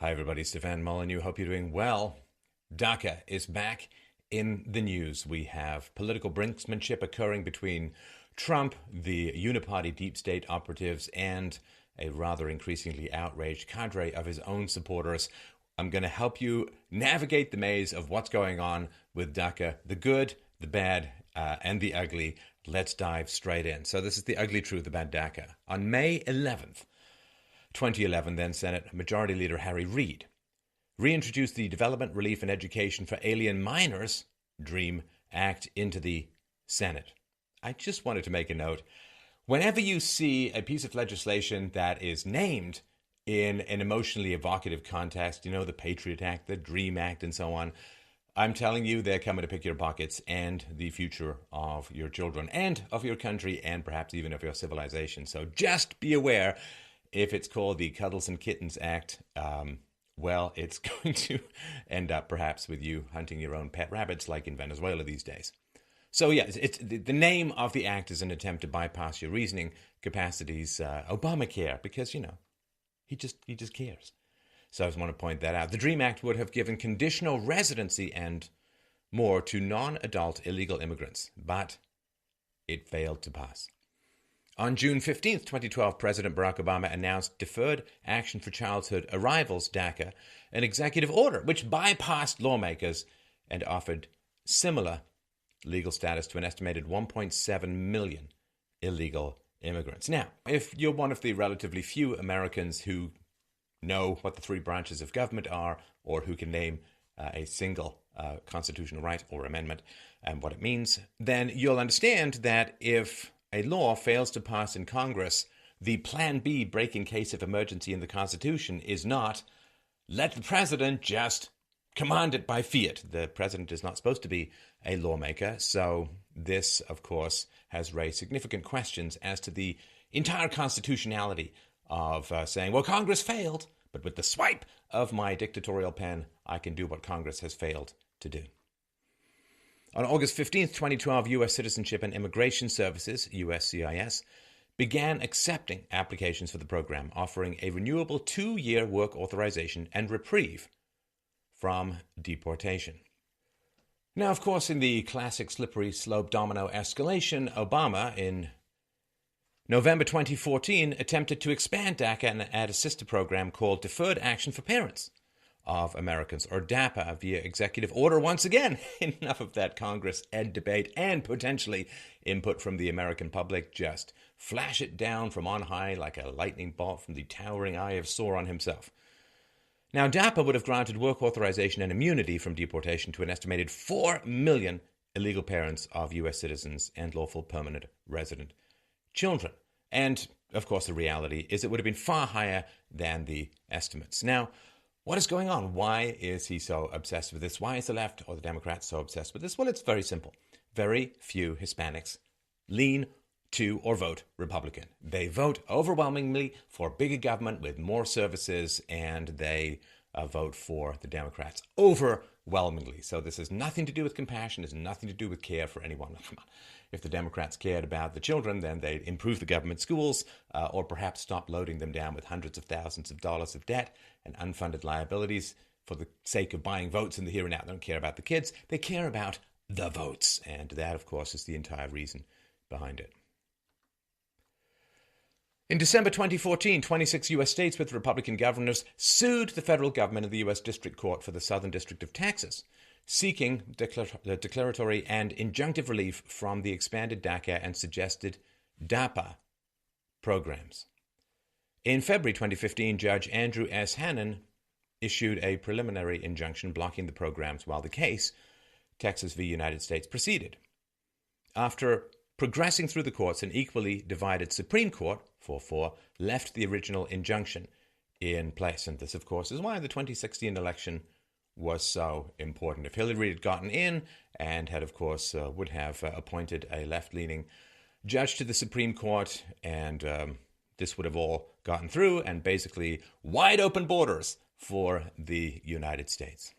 Hi, everybody. Stefan Molyneux. Hope you're doing well. DACA is back in the news. We have political brinksmanship occurring between Trump, the uniparty deep state operatives, and a rather increasingly outraged cadre of his own supporters. I'm going to help you navigate the maze of what's going on with DACA, the good, the bad, and the ugly. Let's dive straight in. So this is the ugly truth about DACA. On May 11th, 2011, then Senate Majority Leader Harry Reid reintroduced the Development, Relief, and Education for Alien Minors DREAM Act into the Senate. I just wanted to make a note. Whenever you see a piece of legislation that is named in an emotionally evocative context, the Patriot Act, the DREAM Act, and so on, I'm telling you, they're coming to pick your pockets and the future of your children and of your country and perhaps even of your civilization. So just be aware. If it's called the Cuddles and Kittens Act, well, it's going to end up perhaps with you hunting your own pet rabbits like in Venezuela these days. So yeah, the name of the act is an attempt to bypass your reasoning capacities, Obamacare, because, he just cares. So I just want to point that out. The DREAM Act would have given conditional residency and more to non-adult illegal immigrants, but it failed to pass. On June 15th, 2012, President Barack Obama announced Deferred Action for Childhood Arrivals, DACA, an executive order which bypassed lawmakers and offered similar legal status to an estimated 1.7 million illegal immigrants. Now, if you're one of the relatively few Americans who know what the three branches of government are or who can name a single constitutional right or amendment and what it means, then you'll understand that if a law fails to pass in Congress, the Plan B break in case of emergency in the Constitution is not let the president just command it by fiat. The president is not supposed to be a lawmaker, so this, of course, has raised significant questions as to the entire constitutionality of saying, well, Congress failed, but with the swipe of my dictatorial pen, I can do what Congress has failed to do. On August 15th, 2012, U.S. Citizenship and Immigration Services, USCIS, began accepting applications for the program, offering a renewable 2-year work authorization and reprieve from deportation. Now, of course, in the classic slippery slope domino escalation, Obama, in November 2014, attempted to expand DACA and add a sister program called Deferred Action for Parents of Americans, or DAPA, via executive order once again. Enough of that Congress ed debate and potentially input from the American public. Just flash it down from on high like a lightning bolt from the towering eye of Sauron himself. Now, DAPA would have granted work authorization and immunity from deportation to an estimated 4 million illegal parents of U.S. citizens and lawful permanent resident children. And, of course, the reality is it would have been far higher than the estimates. Now, what is going on? Why is he so obsessed with this? Why is the left or the Democrats so obsessed with this? Well, it's very simple. Very few Hispanics lean to or vote Republican. They vote overwhelmingly for bigger government with more services, and they vote for the Democrats overwhelmingly. So this has nothing to do with compassion. It's nothing to do with care for anyone. Come on. If the Democrats cared about the children, then they'd improve the government schools or perhaps stop loading them down with hundreds of thousands of dollars of debt and unfunded liabilities for the sake of buying votes in the here and now. They don't care about the kids. They care about the votes. And that, of course, is the entire reason behind it. In December 2014, 26 U.S. states with Republican governors sued the federal government and the U.S. District Court for the Southern District of Texas, seeking declaratory and injunctive relief from the expanded DACA and suggested DAPA programs. In February 2015, Judge Andrew S. Hannon issued a preliminary injunction blocking the programs while the case, Texas v. United States, proceeded. After progressing through the courts, an equally divided Supreme Court, 4-4, left the original injunction in place. And this, of course, is why the 2016 election was so important. If Hillary had gotten in and had, of course, would have appointed a left-leaning judge to the Supreme Court, and this would have all gotten through, and basically wide open borders for the United States.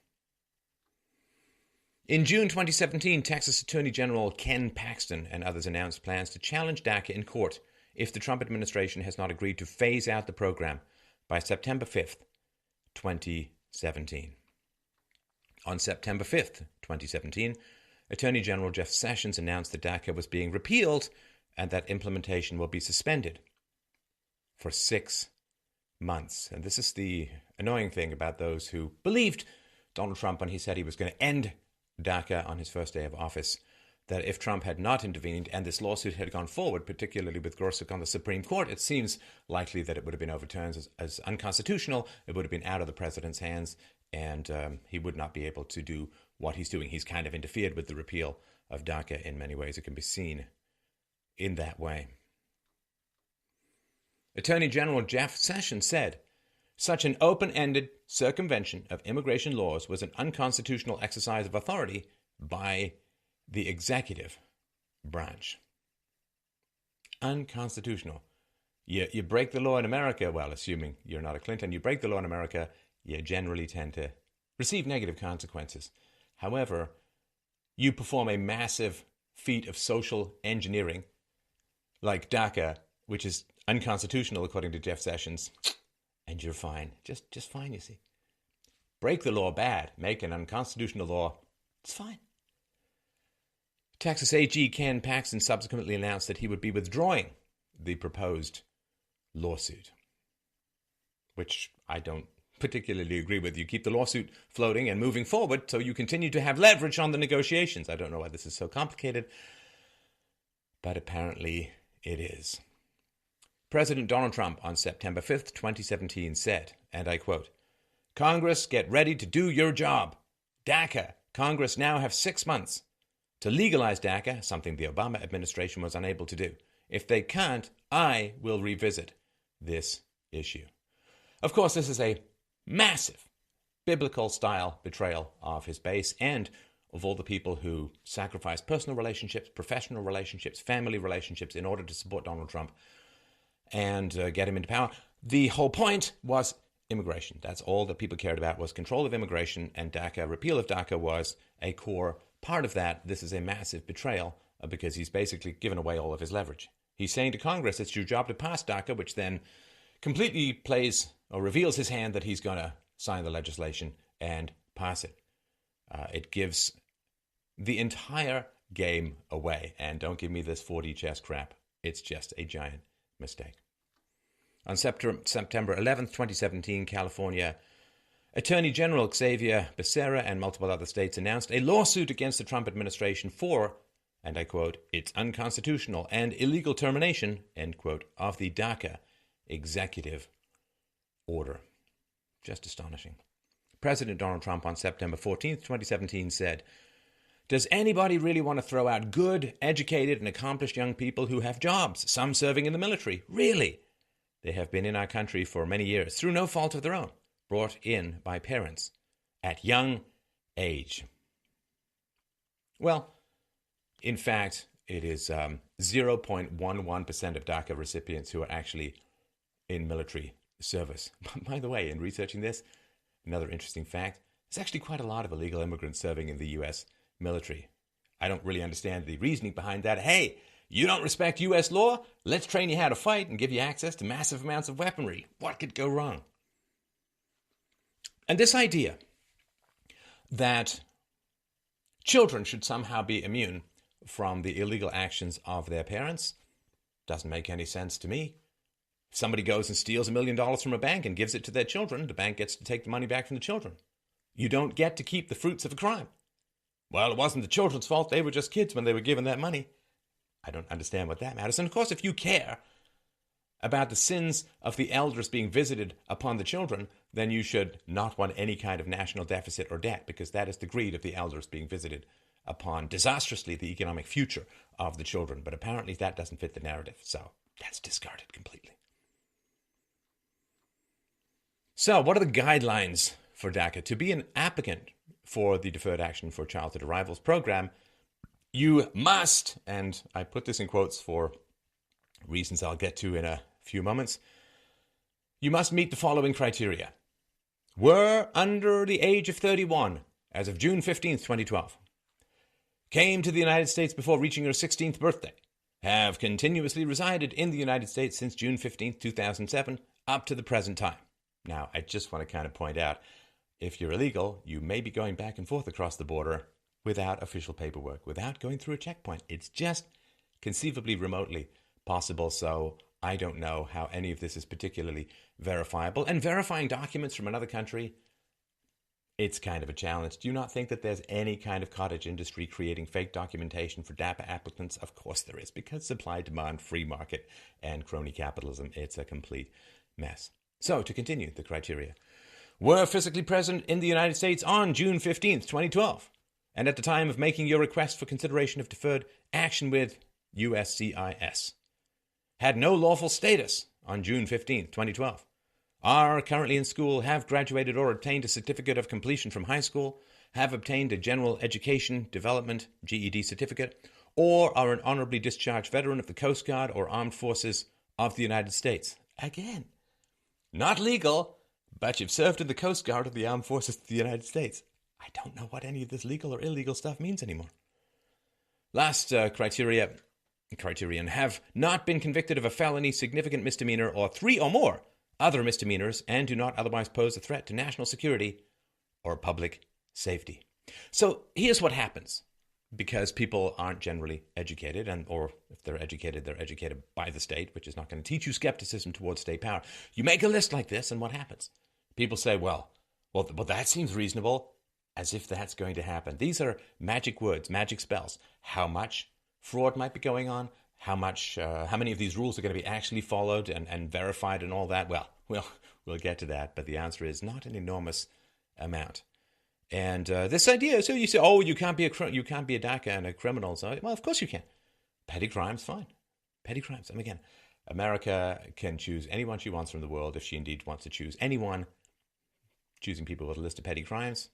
In June 2017, Texas Attorney General Ken Paxton and others announced plans to challenge DACA in court if the Trump administration has not agreed to phase out the program by September 5th, 2017. On September 5th, 2017, Attorney General Jeff Sessions announced that DACA was being repealed and that implementation will be suspended for 6 months. And this is the annoying thing about those who believed Donald Trump when he said he was going to end DACA on his first day of office, that if Trump had not intervened and this lawsuit had gone forward, particularly with Gorsuch on the Supreme Court, it seems likely that it would have been overturned as unconstitutional. It would have been out of the president's hands, and he would not be able to do what he's doing. He's kind of interfered with the repeal of DACA in many ways. It can be seen in that way. Attorney General Jeff Sessions said, "Such an open-ended circumvention of immigration laws was an unconstitutional exercise of authority by the executive branch." Unconstitutional. You break the law in America, well, assuming you're not a Clinton, you break the law in America, you generally tend to receive negative consequences. However, you perform a massive feat of social engineering, like DACA, which is unconstitutional according to Jeff Sessions, and you're fine. Just fine, you see. Break the law bad, make an unconstitutional law, it's fine. Texas AG Ken Paxton subsequently announced that he would be withdrawing the proposed lawsuit, which I don't particularly agree with. You keep the lawsuit floating and moving forward so you continue to have leverage on the negotiations. I don't know why this is so complicated, but apparently it is. President Donald Trump on September 5th, 2017 said, and I quote, "Congress, get ready to do your job. DACA, Congress now have 6 months to legalize DACA, something the Obama administration was unable to do. If they can't, I will revisit this issue." Of course, this is a massive biblical-style betrayal of his base and of all the people who sacrifice personal relationships, professional relationships, family relationships in order to support Donald Trump and get him into power. The whole point was immigration. That's all that people cared about, was control of immigration, and DACA, repeal of DACA, was a core part of that. This is a massive betrayal because he's basically given away all of his leverage. He's saying to Congress, it's your job to pass DACA, which then completely plays or reveals his hand that he's going to sign the legislation and pass it. It gives the entire game away. And don't give me this 4D chess crap. It's just a giant mistake. On September 11th, 2017, California Attorney General Xavier Becerra and multiple other states announced a lawsuit against the Trump administration for, and I quote, "its unconstitutional and illegal termination," end quote, of the DACA executive order. Just astonishing. President Donald Trump on September 14th, 2017 said, "Does anybody really want to throw out good, educated, and accomplished young people who have jobs, some serving in the military? Really? They have been in our country for many years, through no fault of their own, brought in by parents at young age." Well, in fact, it is 0.11% of DACA recipients who are actually in military service. By the way, in researching this, another interesting fact, there's actually quite a lot of illegal immigrants serving in the U.S. military. I don't really understand the reasoning behind that. Hey, you don't respect U.S. law? Let's train you how to fight and give you access to massive amounts of weaponry. What could go wrong? And this idea that children should somehow be immune from the illegal actions of their parents doesn't make any sense to me. If somebody goes and steals $1 million from a bank and gives it to their children, the bank gets to take the money back from the children. You don't get to keep the fruits of a crime. Well, it wasn't the children's fault. They were just kids when they were given that money. I don't understand what that matters. And of course, if you care about the sins of the elders being visited upon the children, then you should not want any kind of national deficit or debt, because that is the greed of the elders being visited upon disastrously the economic future of the children. But apparently that doesn't fit the narrative, so that's discarded completely. So what are the guidelines for DACA? To be an applicant for the Deferred Action for Childhood Arrivals program, you must, and I put this in quotes for reasons I'll get to in a few moments, you must meet the following criteria. Were under the age of 31 as of June 15th, 2012. Came to the United States before reaching your 16th birthday. Have continuously resided in the United States since June 15th, 2007, up to the present time. Now, I just want to kind of point out, if you're illegal, you may be going back and forth across the border without official paperwork, without going through a checkpoint. It's just conceivably remotely possible. So I don't know how any of this is particularly verifiable. And verifying documents from another country, it's kind of a challenge. Do you not think that there's any kind of cottage industry creating fake documentation for DAPA applicants? Of course there is, because supply, demand, free market, and crony capitalism, it's a complete mess. So to continue the criteria, were physically present in the United States on June 15th, 2012, and at the time of making your request for consideration of deferred action with USCIS. Had no lawful status on June 15th, 2012. Are currently in school, have graduated or obtained a certificate of completion from high school, have obtained a general education development GED certificate, or are an honorably discharged veteran of the Coast Guard or Armed Forces of the United States. Again, not legal, but you've served in the Coast Guard or the Armed Forces of the United States. I don't know what any of this legal or illegal stuff means anymore. Last criterion, have not been convicted of a felony, significant misdemeanor, or 3 or more other misdemeanors, and do not otherwise pose a threat to national security or public safety. So here's what happens, because people aren't generally educated, or if they're educated by the state, which is not going to teach you skepticism towards state power. You make a list like this, and what happens? People say, well, that seems reasonable, as if that's going to happen. These are magic words, magic spells. How much fraud might be going on? How many of these rules are going to be actually followed and verified and all that? Well, we'll get to that, but the answer is not an enormous amount. And this idea, so you say, you can't be a DACA and a criminal. So, well, of course you can. Petty crimes, fine. Petty crimes. And again, America can choose anyone she wants from the world if she indeed wants to choose anyone. Choosing people with a list of petty crimes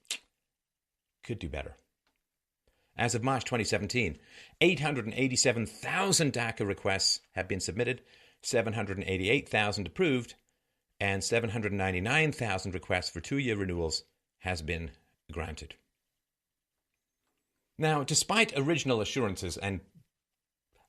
could do better. As of March 2017, 887,000 DACA requests have been submitted, 788,000 approved, and 799,000 requests for 2-year renewals has been granted. Now, despite original assurances, and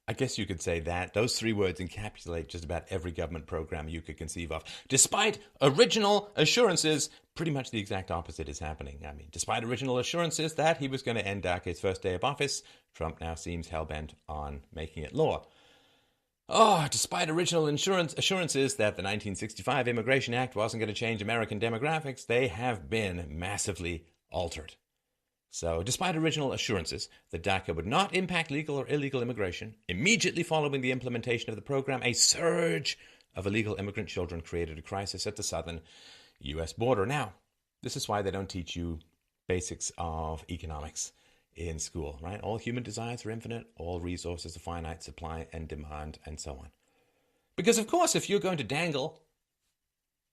I guess you could say that those 3 words encapsulate just about every government program you could conceive of. Despite original assurances, pretty much the exact opposite is happening. I mean, despite original assurances that he was going to end DACA his first day of office, Trump now seems hell-bent on making it law. Despite original assurances that the 1965 Immigration Act wasn't going to change American demographics, they have been massively altered. So, despite original assurances that DACA would not impact legal or illegal immigration, immediately following the implementation of the program, a surge of illegal immigrant children created a crisis at the southern U.S. border. Now, this is why they don't teach you basics of economics in school, right? All human desires are infinite, all resources are finite, supply and demand, and so on. Because, of course, if you're going to dangle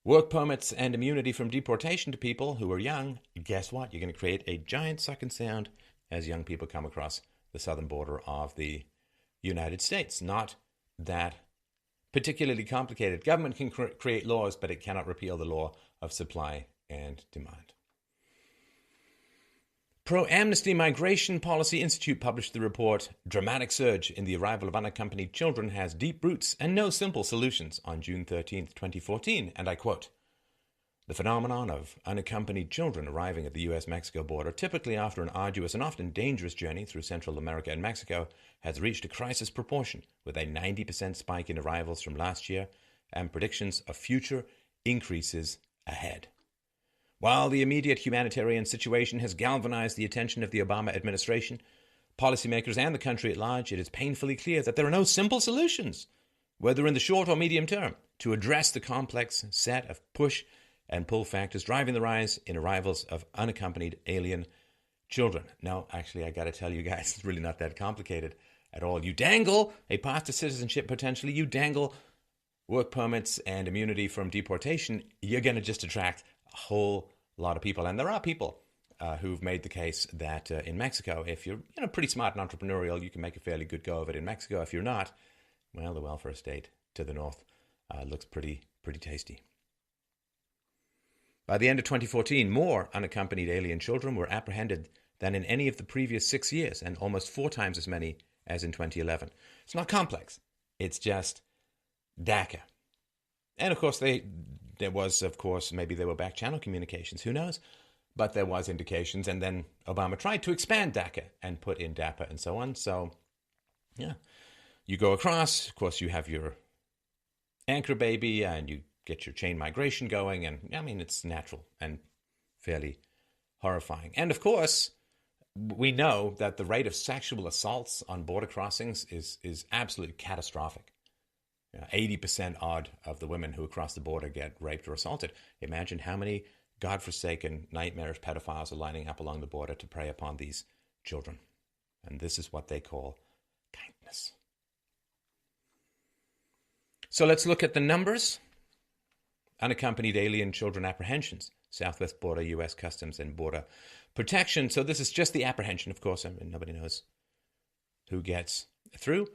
work permits and immunity from deportation to people who are young, guess what? You're going to create a giant suck and sound as young people come across the southern border of the United States. Not that particularly complicated. Government can create laws, but it cannot repeal the law of supply and demand. Pro-Amnesty Migration Policy Institute published the report, Dramatic Surge in the Arrival of Unaccompanied Children Has Deep Roots and No Simple Solutions, on June 13, 2014, and I quote, "The phenomenon of unaccompanied children arriving at the U.S.-Mexico border, typically after an arduous and often dangerous journey through Central America and Mexico, has reached a crisis proportion, with a 90% spike in arrivals from last year and predictions of future increases ahead. While the immediate humanitarian situation has galvanized the attention of the Obama administration, policymakers, and the country at large, it is painfully clear that there are no simple solutions, whether in the short or medium term, to address the complex set of push and pull factors driving the rise in arrivals of unaccompanied alien children." No, actually, I got to tell you guys, it's really not that complicated at all. You dangle a path to citizenship potentially, you dangle work permits and immunity from deportation, you're going to just attract a whole lot of people. And there are people who've made the case that in Mexico, if you're pretty smart and entrepreneurial, you can make a fairly good go of it in Mexico. If you're not, well, the welfare state to the north looks pretty tasty. By the end of 2014, more unaccompanied alien children were apprehended than in any of the previous 6 years, and almost 4 times as many as in 2011. It's not complex. It's just DACA. And of course, they there was, of course, maybe they were back channel communications, who knows? But there was indications, and then Obama tried to expand DACA and put in DAPA and so on. So, yeah, you go across, of course, you have your anchor baby, and you get your chain migration going, and I mean, it's natural and fairly horrifying. And of course, we know that the rate of sexual assaults on border crossings is absolutely catastrophic. 80% odd of the women who cross the border get raped or assaulted. Imagine how many godforsaken, nightmarish pedophiles are lining up along the border to prey upon these children. And this is what they call kindness. So let's look at the numbers. Unaccompanied alien children apprehensions. Southwest border, U.S. Customs and Border Protection. So this is just the apprehension, of course. I mean, nobody knows who gets through.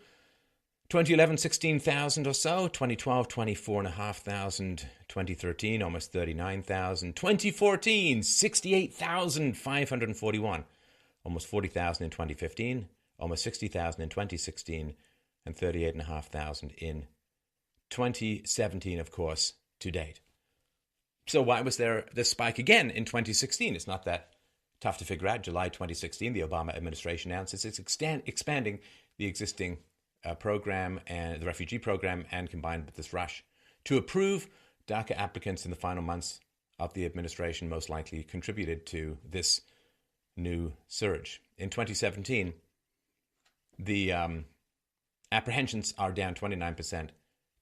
2011, 16,000 or so. 2012, 24,500. 2013, almost 39,000. 2014, 68,541. Almost 40,000 in 2015. Almost 60,000 in 2016. And 38,500 in 2017, of course, to date. So why was there this spike again in 2016? It's not that tough to figure out. July 2016, the Obama administration announced it's expanding the existing program and the refugee program, and combined with this rush to approve DACA applicants in the final months of the administration most likely contributed to this new surge. In 2017, the apprehensions are down 29%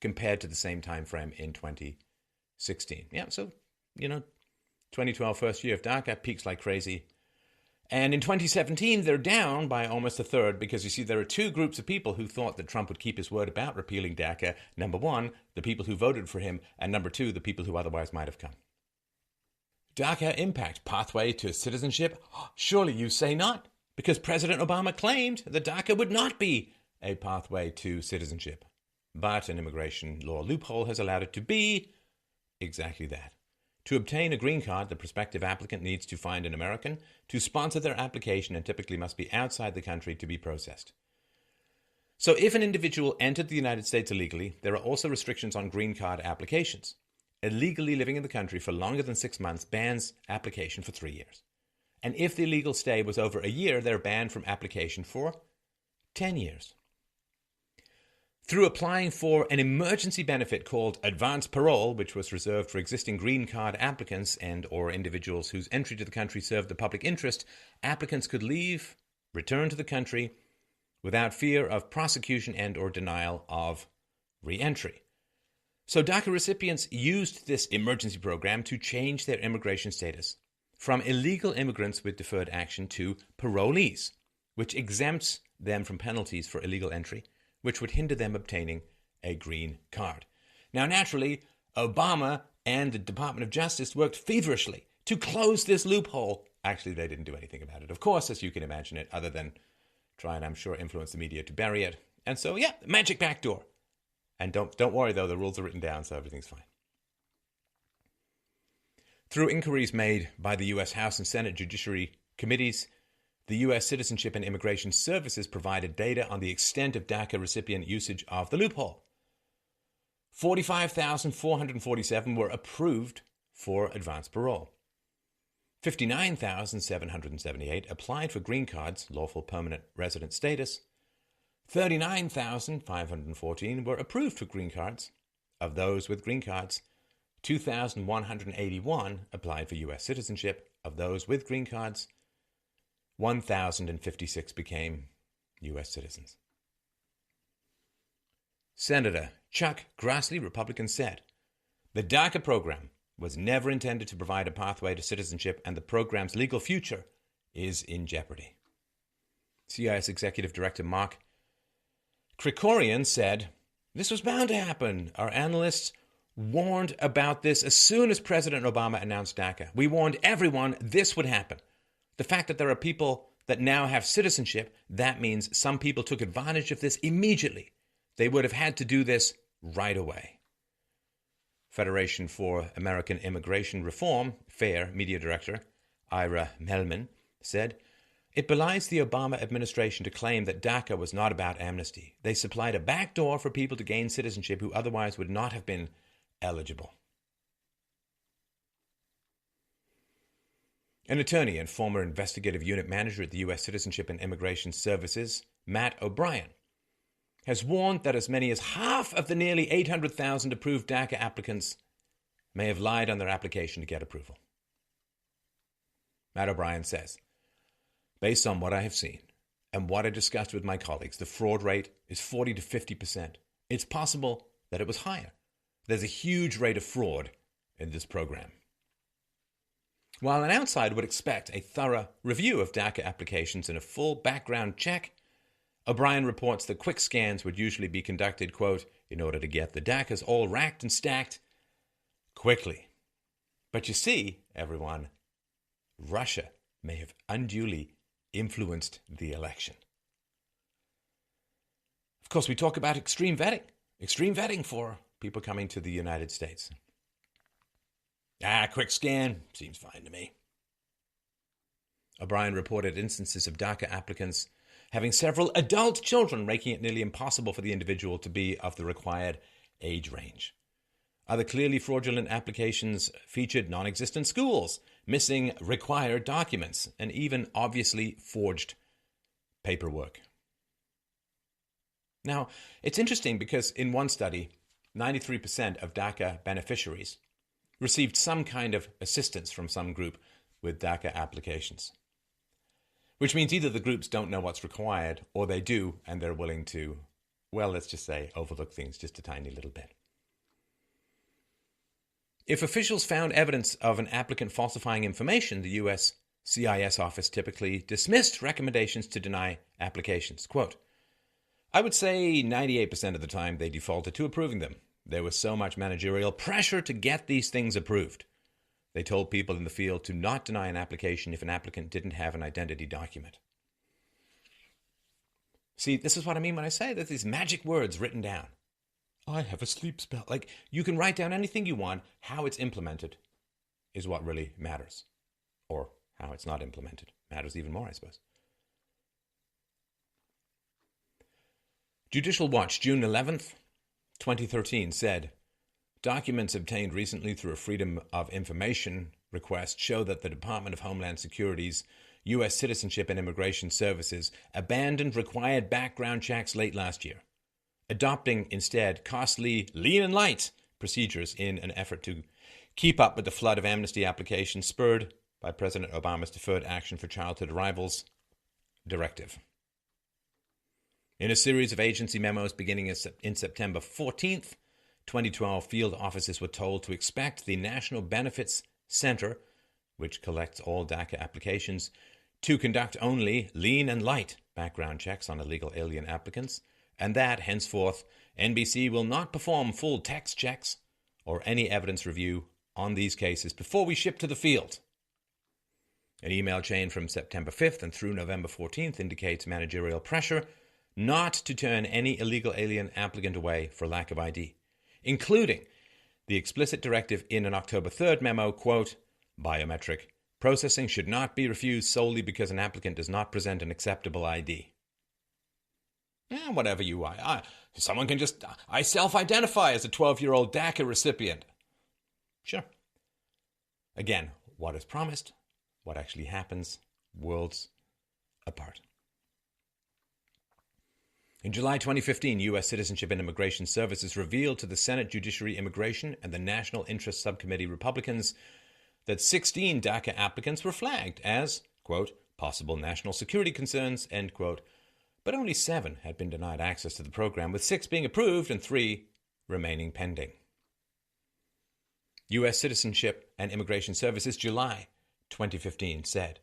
compared to the same time frame in 2016. Yeah, so, 2012, first year of DACA, peaks like crazy. And in 2017, they're down by almost a third because, you see, there are two groups of people who thought that Trump would keep his word about repealing DACA. Number one, the people who voted for him, and number two, the people who otherwise might have come. DACA impact, pathway to citizenship? Surely you say not, because President Obama claimed that DACA would not be a pathway to citizenship. But an immigration law loophole has allowed it to be exactly that. To obtain a green card, the prospective applicant needs to find an American to sponsor their application and typically must be outside the country to be processed. So if an individual entered the United States illegally, there are also restrictions on green card applications. Illegally living in the country for longer than 6 months bans application for 3 years. And if the illegal stay was over a year, they're banned from application for 10 years. Through applying for an emergency benefit called advance parole, which was reserved for existing green card applicants and or individuals whose entry to the country served the public interest, applicants could leave, return to the country without fear of prosecution and or denial of re-entry. So DACA recipients used this emergency program to change their immigration status from illegal immigrants with deferred action to parolees, which exempts them from penalties for illegal entry, which would hinder them obtaining a green card. Now, naturally, Obama and the Department of Justice worked feverishly to close this loophole. Actually, they didn't do anything about it, of course, as you can imagine it, other than try and, I'm sure, influence the media to bury it. And so, yeah, magic backdoor. And don't worry, though, the rules are written down, so everything's fine. Through inquiries made by the U.S. House and Senate Judiciary Committees, the U.S. Citizenship and Immigration Services provided data on the extent of DACA recipient usage of the loophole. 45,447 were approved for advance parole. 59,778 applied for green cards, lawful permanent resident status. 39,514 were approved for green cards. Of those with green cards, 2,181 applied for U.S. citizenship. Of those with green cards, 1,056 became U.S. citizens. Senator Chuck Grassley, Republican, said, "The DACA program was never intended to provide a pathway to citizenship, and the program's legal future is in jeopardy." CIS Executive Director Mark Krikorian said, "This was bound to happen. Our analysts warned about this as soon as President Obama announced DACA. We warned everyone this would happen. The fact that there are people that now have citizenship, that means some people took advantage of this immediately. They would have had to do this right away." Federation for American Immigration Reform, FAIR media director Ira Melman said, "It belies the Obama administration to claim that DACA was not about amnesty. They supplied a backdoor for people to gain citizenship who otherwise would not have been eligible." An attorney and former investigative unit manager at the U.S. Citizenship and Immigration Services, Matt O'Brien, has warned that as many as half of the nearly 800,000 approved DACA applicants may have lied on their application to get approval. Matt O'Brien says, based on what I have seen and what I discussed with my colleagues, the fraud rate is 40 to 50%. It's possible that it was higher. There's a huge rate of fraud in this program. While an outsider would expect a thorough review of DACA applications and a full background check, O'Brien reports that quick scans would usually be conducted, quote, in order to get the DACAs all racked and stacked quickly. But you see, everyone, Russia may have unduly influenced the election. Of course, we talk about extreme vetting for people coming to the United States. Quick scan, seems fine to me. O'Brien reported instances of DACA applicants having several adult children, making it nearly impossible for the individual to be of the required age range. Other clearly fraudulent applications featured non-existent schools, missing required documents, and even obviously forged paperwork. Now, it's interesting because in one study, 93% of DACA beneficiaries received some kind of assistance from some group with DACA applications. Which means either the groups don't know what's required, or they do, and they're willing to, well, let's just say, overlook things just a tiny little bit. If officials found evidence of an applicant falsifying information, the U.S. CIS office typically dismissed recommendations to deny applications. Quote, I would say 98% of the time they defaulted to approving them. There was so much managerial pressure to get these things approved. They told people in the field to not deny an application if an applicant didn't have an identity document. See, this is what I mean when I say that these magic words written down. I have a sleep spell. Like, you can write down anything you want. How it's implemented is what really matters. Or how it's not implemented matters even more, I suppose. Judicial Watch, June 11th, 2013, said, documents obtained recently through a Freedom of Information request show that the Department of Homeland Security's U.S. Citizenship and Immigration Services abandoned required background checks late last year, adopting instead costly lean and light procedures in an effort to keep up with the flood of amnesty applications spurred by President Obama's Deferred Action for Childhood Arrivals directive. In a series of agency memos beginning in September 14th, 2012, field officers were told to expect the National Benefits Center, which collects all DACA applications, to conduct only lean and light background checks on illegal alien applicants, and that, henceforth, NBC will not perform full text checks or any evidence review on these cases before we ship to the field. An email chain from September 5th and through November 14th indicates managerial pressure not to turn any illegal alien applicant away for lack of ID, including the explicit directive in an October 3rd memo, quote, biometric processing should not be refused solely because an applicant does not present an acceptable ID. Whatever you are. Someone can just, I self-identify as a 12-year-old DACA recipient. Sure. Again, what is promised, what actually happens, worlds apart. In July 2015, U.S. Citizenship and Immigration Services revealed to the Senate Judiciary, Immigration, and the National Interest Subcommittee Republicans that 16 DACA applicants were flagged as, quote, possible national security concerns, end quote, but only 7 had been denied access to the program, with 6 being approved and 3 remaining pending. U.S. Citizenship and Immigration Services, July 2015, said,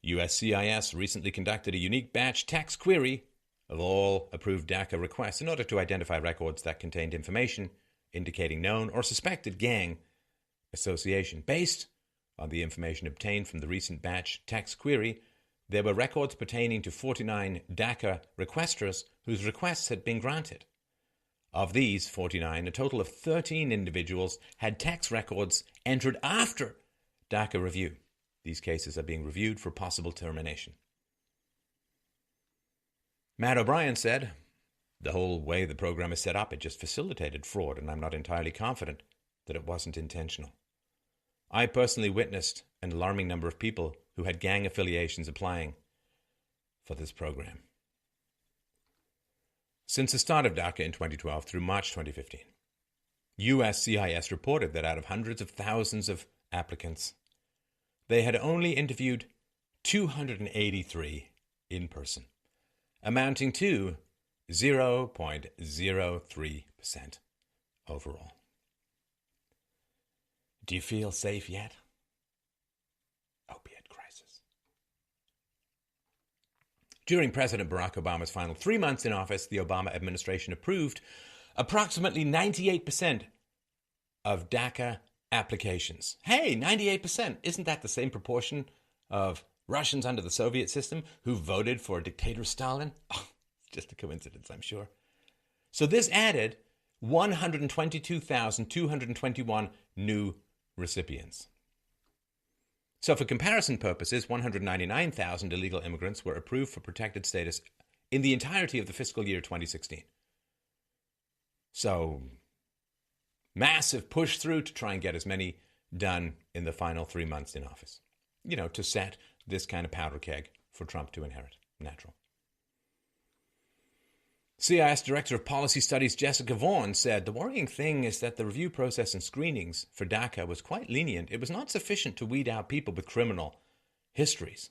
USCIS recently conducted a unique batch tax query of all approved DACA requests in order to identify records that contained information indicating known or suspected gang association. Based on the information obtained from the recent batch tax query, there were records pertaining to 49 DACA requesters whose requests had been granted. Of these 49, a total of 13 individuals had tax records entered after DACA review. These cases are being reviewed for possible termination. Matt O'Brien said, the whole way the program is set up, it just facilitated fraud, and I'm not entirely confident that it wasn't intentional. I personally witnessed an alarming number of people who had gang affiliations applying for this program. Since the start of DACA in 2012 through March 2015, USCIS reported that out of hundreds of thousands of applicants, they had only interviewed 283 in person, amounting to 0.03% overall. Do you feel safe yet? Opiate crisis. During President Barack Obama's final 3 months in office, the Obama administration approved approximately 98% of DACA applications. Hey, 98%. Isn't that the same proportion of Russians under the Soviet system who voted for dictator Stalin? Oh, it's just a coincidence, I'm sure. So this added 122,221 new recipients. So for comparison purposes, 199,000 illegal immigrants were approved for protected status in the entirety of the fiscal year 2016. So massive push through to try and get as many done in the final 3 months in office. You know, to set this kind of powder keg for Trump to inherit. Natural. CIS Director of Policy Studies Jessica Vaughan said, the worrying thing is that the review process and screenings for DACA was quite lenient. It was not sufficient to weed out people with criminal histories.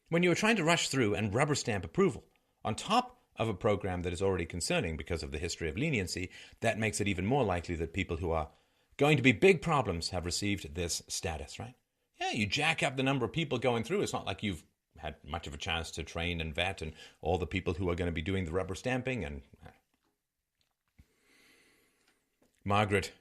When you are trying to rush through and rubber stamp approval on top of a program that is already concerning because of the history of leniency, that makes it even more likely that people who are going to be big problems have received this status, right? Yeah, you jack up the number of people going through. It's not like you've had much of a chance to train and vet and all the people who are going to be doing the rubber stamping. And Margaret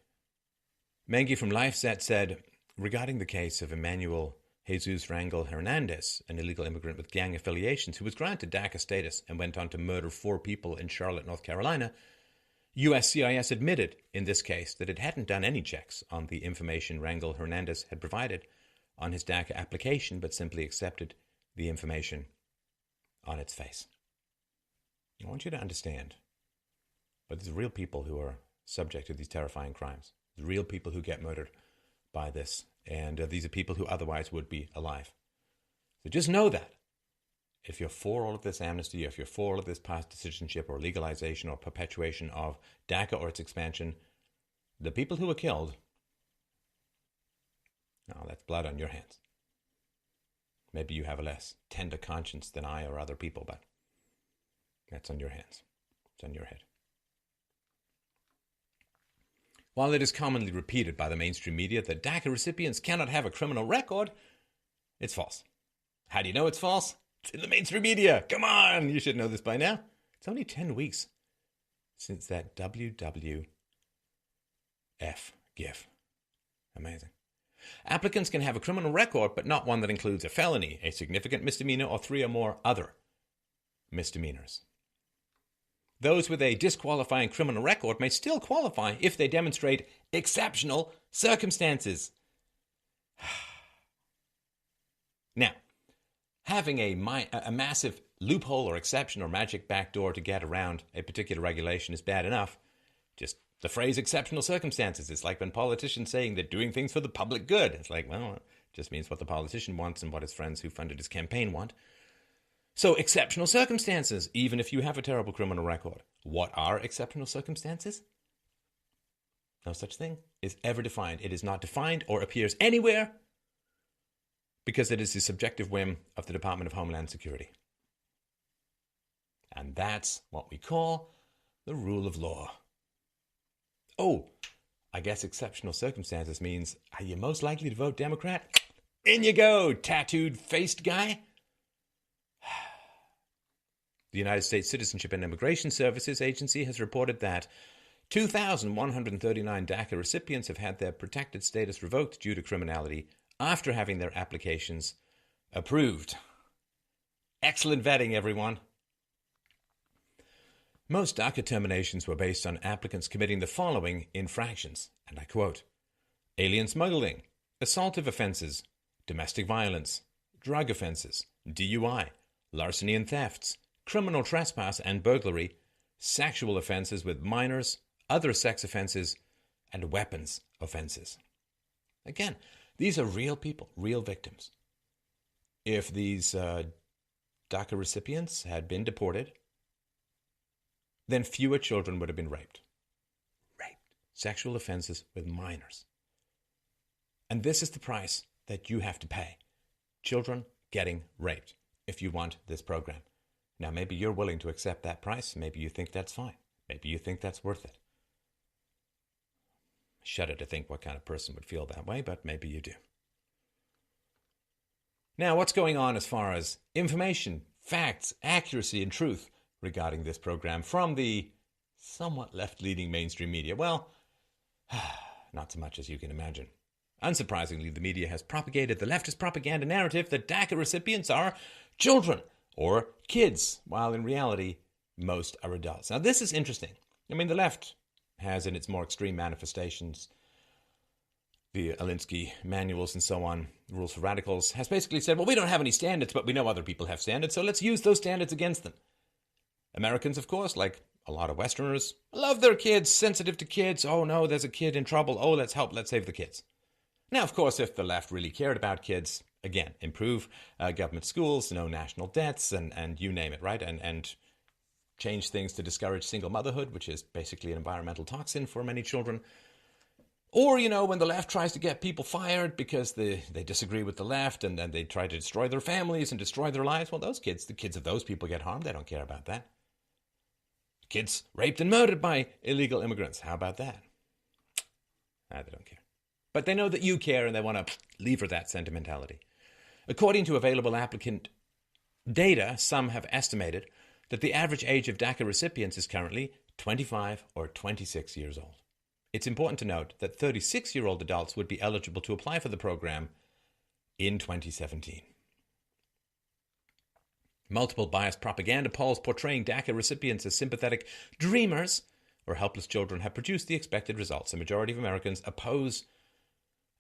Mengi from LifeSet said, regarding the case of Emmanuel Jesus Rangel Hernandez, an illegal immigrant with gang affiliations who was granted DACA status and went on to murder 4 people in Charlotte, North Carolina, USCIS admitted in this case that it hadn't done any checks on the information Rangel Hernandez had provided on his DACA application, but simply accepted the information on its face. I want you to understand, but there's real people who are subject to these terrifying crimes. There's real people who get murdered by this, and these are people who otherwise would be alive. So just know that. If you're for all of this amnesty, if you're for all of this past citizenship or legalization or perpetuation of DACA or its expansion, the people who were killed, oh, that's blood on your hands. Maybe you have a less tender conscience than I or other people, but that's on your hands. It's on your head. While it is commonly repeated by the mainstream media that DACA recipients cannot have a criminal record, it's false. How do you know it's false? It's in the mainstream media. Come on, you should know this by now. It's only 10 weeks since that WWF GIF. Amazing. Applicants can have a criminal record, but not one that includes a felony, a significant misdemeanor, or 3 or more other misdemeanors. Those with a disqualifying criminal record may still qualify if they demonstrate exceptional circumstances. Now, having a massive loophole or exception or magic backdoor to get around a particular regulation is bad enough. Just the phrase exceptional circumstances. It's like when politicians saying they're doing things for the public good. It's like, well, it just means what the politician wants and what his friends who funded his campaign want. So exceptional circumstances, even if you have a terrible criminal record. What are exceptional circumstances? No such thing is ever defined. It is not defined or appears anywhere because it is the subjective whim of the Department of Homeland Security. And that's what we call the rule of law. Oh, I guess exceptional circumstances means, are you most likely to vote Democrat? In you go, tattooed-faced guy. The United States Citizenship and Immigration Services Agency has reported that 2,139 DACA recipients have had their protected status revoked due to criminality after having their applications approved. Excellent vetting, everyone. Most DACA terminations were based on applicants committing the following infractions, and I quote, alien smuggling, assaultive offenses, domestic violence, drug offenses, DUI, larceny and thefts, criminal trespass and burglary, sexual offenses with minors, other sex offenses, and weapons offenses. Again, these are real people, real victims. If these DACA recipients had been deported, then fewer children would have been raped. Sexual offenses with minors. And this is the price that you have to pay. Children getting raped if you want this program. Now, maybe you're willing to accept that price. Maybe you think that's fine. Maybe you think that's worth it. I shudder to think what kind of person would feel that way, but maybe you do. Now, what's going on as far as information, facts, accuracy, and truth regarding this program from the somewhat left-leaning mainstream media? Well, not so much as you can imagine. Unsurprisingly, the media has propagated the leftist propaganda narrative that DACA recipients are children or kids, while in reality, most are adults. Now, this is interesting. I mean, the left has, in its more extreme manifestations, the Alinsky manuals and so on, Rules for Radicals, has basically said, well, we don't have any standards, but we know other people have standards, so let's use those standards against them. Americans, of course, like a lot of Westerners, love their kids, sensitive to kids. Oh, no, there's a kid in trouble. Oh, let's help. Let's save the kids. Now, of course, if the left really cared about kids, again, improve government schools, no national debts, and you name it, right? And change things to discourage single motherhood, which is basically an environmental toxin for many children. Or, when the left tries to get people fired because they disagree with the left and then they try to destroy their families and destroy their lives, well, the kids of those people get harmed. They don't care about that. Kids raped and murdered by illegal immigrants. How about that? They don't care. But they know that you care and they want to lever that sentimentality. According to available applicant data, some have estimated that the average age of DACA recipients is currently 25 or 26 years old. It's important to note that 36-year-old adults would be eligible to apply for the program in 2017. Multiple biased propaganda polls portraying DACA recipients as sympathetic dreamers or helpless children have produced the expected results. A majority of Americans oppose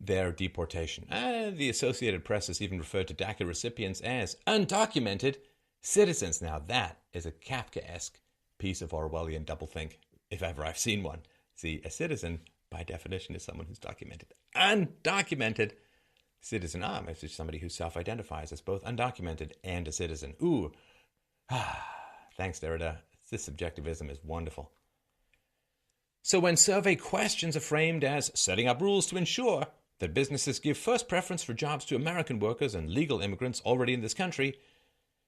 their deportation. The Associated Press has even referred to DACA recipients as undocumented citizens. Now that is a Kafkaesque piece of Orwellian doublethink, if ever I've seen one. See, a citizen, by definition, is someone who's documented. Undocumented citizen. Maybe somebody who self-identifies as both undocumented and a citizen. Ooh. Thanks, Derrida. This subjectivism is wonderful. So when survey questions are framed as setting up rules to ensure that businesses give first preference for jobs to American workers and legal immigrants already in this country,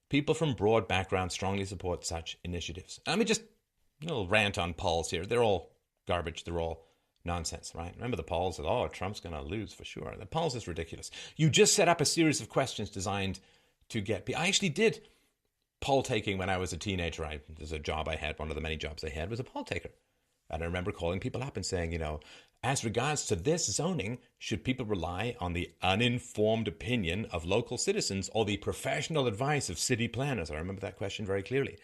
people from broad backgrounds strongly support such initiatives. Let me just a little rant on polls here. They're all garbage. They're all nonsense, right? Remember the polls that, Trump's going to lose for sure. The polls is ridiculous. You just set up a series of questions designed to get people. I actually did poll taking when I was a teenager. There's a job I had. One of the many jobs I had was a poll taker. And I remember calling people up and saying, as regards to this zoning, should people rely on the uninformed opinion of local citizens or the professional advice of city planners? I remember that question very clearly.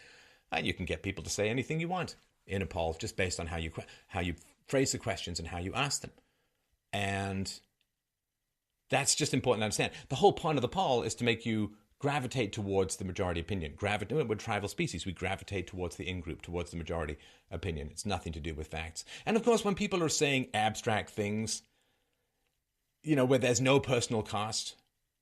And you can get people to say anything you want in a poll just based on how you phrase the questions and how you ask them. And that's just important to understand. The whole point of the poll is to make you gravitate towards the majority opinion. We're tribal species. We gravitate towards the in-group, towards the majority opinion. It's nothing to do with facts. And of course, when people are saying abstract things, where there's no personal cost,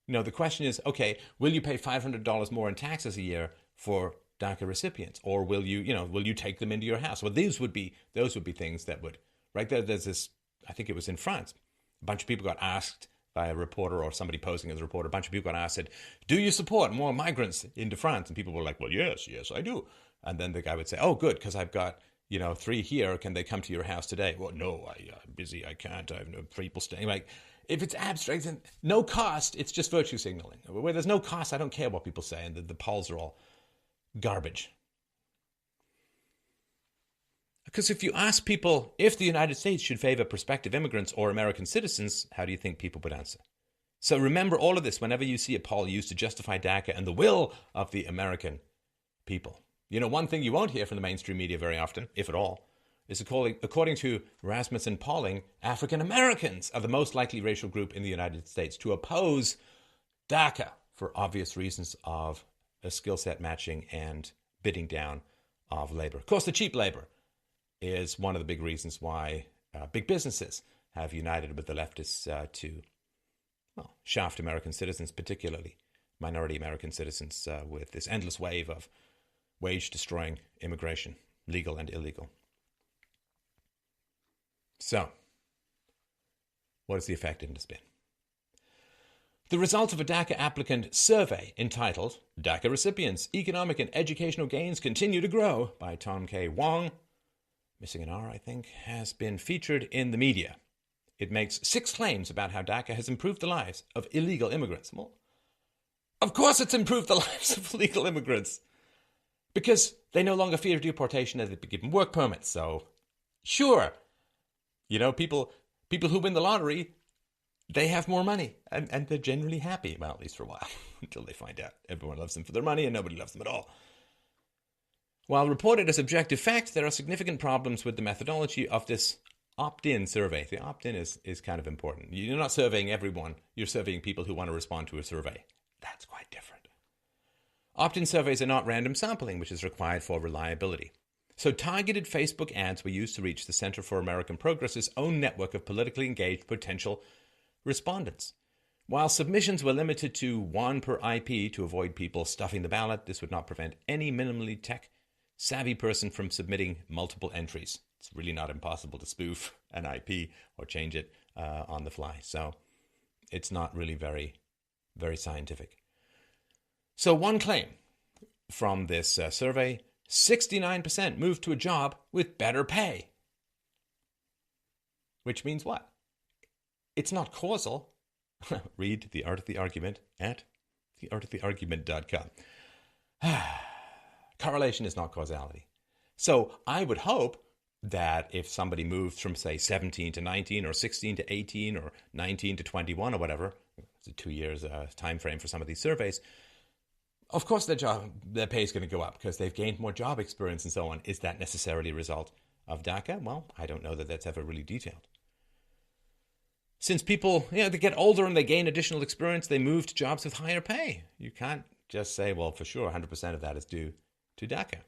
the question is, okay, will you pay $500 more in taxes a year for DACA recipients? Or will you take them into your house? Well, those would be things that would, right there. There's this, I think it was in France. A bunch of people got asked by a reporter or somebody posing as a reporter. A bunch of people got asked, said, do you support more migrants into France? And people were like, well, yes, I do. And then the guy would say, oh, good, because I've got, 3 here. Can they come to your house today? Well, no, I'm busy. I can't. I have no people staying. Like, if it's abstract and no cost, it's just virtue signaling. Where there's no cost, I don't care what people say. And the polls are all garbage. Because if you ask people if the United States should favor prospective immigrants or American citizens, how do you think people would answer? So remember all of this whenever you see a poll used to justify DACA and the will of the American people. One thing you won't hear from the mainstream media very often, if at all, is according to Rasmussen polling, African Americans are the most likely racial group in the United States to oppose DACA for obvious reasons of a skill set matching and bidding down of labor. Of course, the cheap labor is one of the big reasons why big businesses have united with the leftists to shaft American citizens, particularly minority American citizens, with this endless wave of wage-destroying immigration, legal and illegal. So, what has the effectiveness been? The results of a DACA applicant survey entitled DACA Recipients, Economic and Educational Gains Continue to Grow by Tom K. Wong, missing an R I think, has been featured in the media. It makes 6 claims about how DACA has improved the lives of illegal immigrants. Well, of course it's improved the lives of illegal immigrants, because they no longer fear deportation as they be given work permits. So, sure, people who win the lottery, they have more money, and they're generally happy, well, at least for a while, until they find out everyone loves them for their money and nobody loves them at all. While reported as objective fact, there are significant problems with the methodology of this opt-in survey. The opt-in is kind of important. You're not surveying everyone, you're surveying people who want to respond to a survey. That's quite different. Opt-in surveys are not random sampling, which is required for reliability. So targeted Facebook ads were used to reach the Center for American Progress's own network of politically engaged potential respondents. While submissions were limited to 1 per IP to avoid people stuffing the ballot, this would not prevent any minimally tech-savvy person from submitting multiple entries. It's really not impossible to spoof an IP or change it on the fly. So it's not really very, very scientific. So one claim from this survey, 69% moved to a job with better pay. Which means what? It's not causal. Read The Art of the Argument at theartoftheargument.com. Correlation is not causality. So I would hope that if somebody moves from, say, 17 to 19 or 16 to 18 or 19 to 21 or whatever, it's a 2 years time frame for some of these surveys, of course their pay is going to go up because they've gained more job experience and so on. Is that necessarily a result of DACA? Well, I don't know that that's ever really detailed. Since people, they get older and they gain additional experience, they move to jobs with higher pay. You can't just say, well, for sure, 100% of that is due to DACA.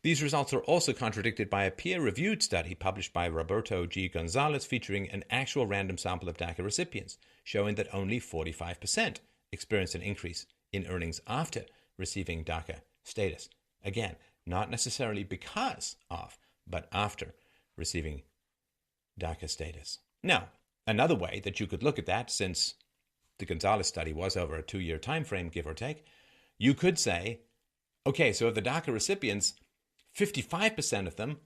These results are also contradicted by a peer-reviewed study published by Roberto G. Gonzalez featuring an actual random sample of DACA recipients, showing that only 45% experienced an increase in earnings after receiving DACA status. Again, not necessarily because of, but after receiving DACA status. Now, another way that you could look at that, since the Gonzalez study was over a 2-year time frame, give or take, you could say, okay, so of the DACA recipients, 55% of them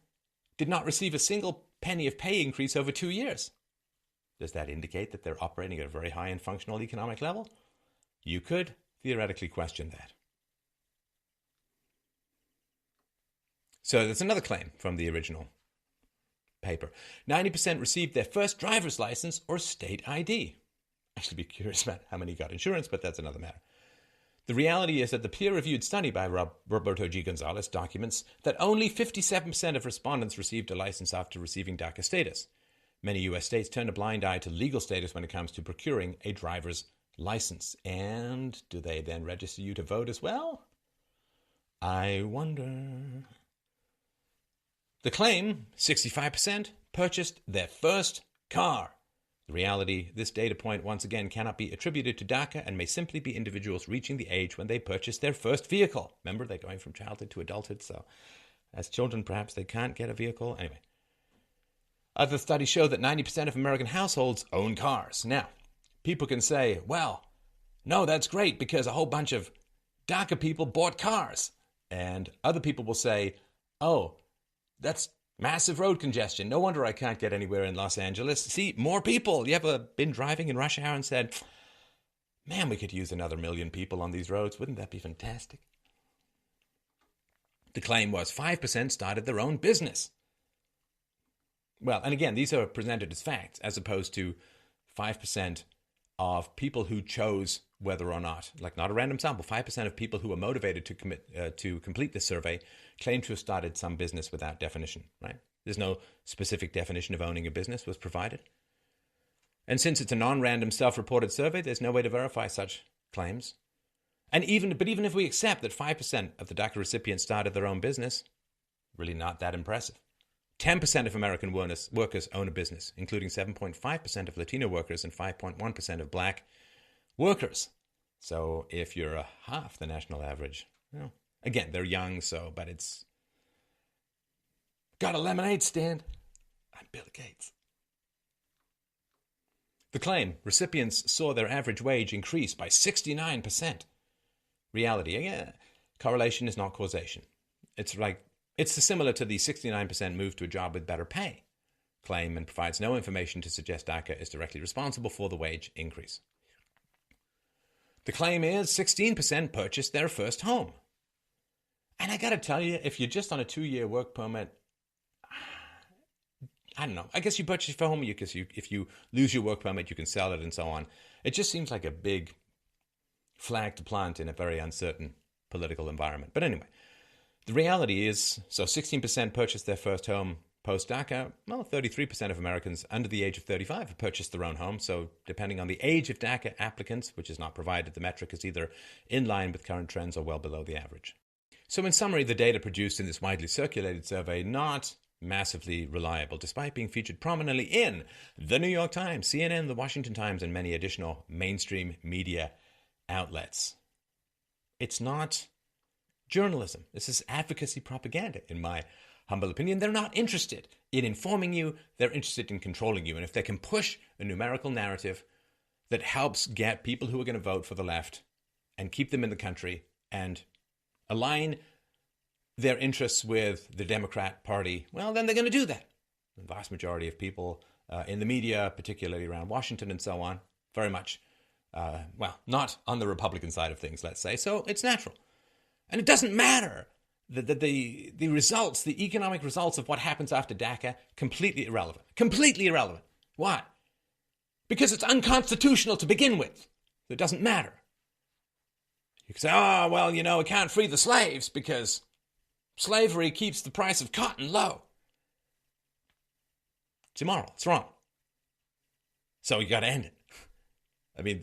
did not receive a single penny of pay increase over 2 years. Does that indicate that they're operating at a very high and functional economic level? You could theoretically question that. So that's another claim from the original paper. 90% received their first driver's license or state ID. Actually, be curious about how many got insurance, but that's another matter. The reality is that the peer-reviewed study by Roberto G. Gonzalez documents that only 57% of respondents received a license after receiving DACA status. Many U.S. states turn a blind eye to legal status when it comes to procuring a driver's license. And do they then register you to vote as well? I wonder. The claim, 65% purchased their first car. The reality, this data point once again cannot be attributed to DACA and may simply be individuals reaching the age when they purchased their first vehicle. Remember, they're going from childhood to adulthood, so as children perhaps they can't get a vehicle. Anyway, other studies show that 90% of American households own cars. Now, people can say, well, no, that's great because a whole bunch of DACA people bought cars. And other people will say, oh, that's massive road congestion. No wonder I can't get anywhere in Los Angeles. See, more people. You ever been driving in rush hour and said, man, we could use another 1 million people on these roads. Wouldn't that be fantastic? The claim was 5% started their own business. Well, and again, these are presented as facts as opposed to 5% of people who chose whether or not, like not a random sample, 5% of people who were motivated to complete this survey claim to have started some business without definition, right? There's no specific definition of owning a business was provided. And since it's a non-random self-reported survey, there's no way to verify such claims. And even if we accept that 5% of the DACA recipients started their own business, really not that impressive. 10% of American workers own a business, including 7.5% of Latino workers and 5.1% of black workers. So if you're half the national average, well, again, they're young, but it's got a lemonade stand. I'm Bill Gates. The claim, recipients saw their average wage increase by 69%. Reality, again, correlation is not causation. It's similar to the 69% move to a job with better pay claim and provides no information to suggest DACA is directly responsible for the wage increase. The claim is 16% purchased their first home. And I got to tell you, if you're just on a 2-year work permit, I don't know. I guess you purchase your home because if you lose your work permit, you can sell it and so on. It just seems like a big flag to plant in a very uncertain political environment. But anyway, the reality is, 16% purchased their first home post-DACA. Well, 33% of Americans under the age of 35 have purchased their own home. So depending on the age of DACA applicants, which is not provided, the metric is either in line with current trends or well below the average. So in summary, the data produced in this widely circulated survey, not massively reliable, despite being featured prominently in the New York Times, CNN, the Washington Times, and many additional mainstream media outlets. It's not journalism. This is advocacy propaganda, in my humble opinion. They're not interested in informing you. They're interested in controlling you. And if they can push a numerical narrative that helps get people who are going to vote for the left and keep them in the country and align their interests with the Democrat Party, well, then they're going to do that. The vast majority of people in the media, particularly around Washington and so on, very much, not on the Republican side of things, let's say. So it's natural. And it doesn't matter that the results, the economic results of what happens after DACA, completely irrelevant. Completely irrelevant. Why? Because it's unconstitutional to begin with. It doesn't matter. You can say, it can't free the slaves because slavery keeps the price of cotton low. It's immoral. It's wrong. So you got to end it. I mean,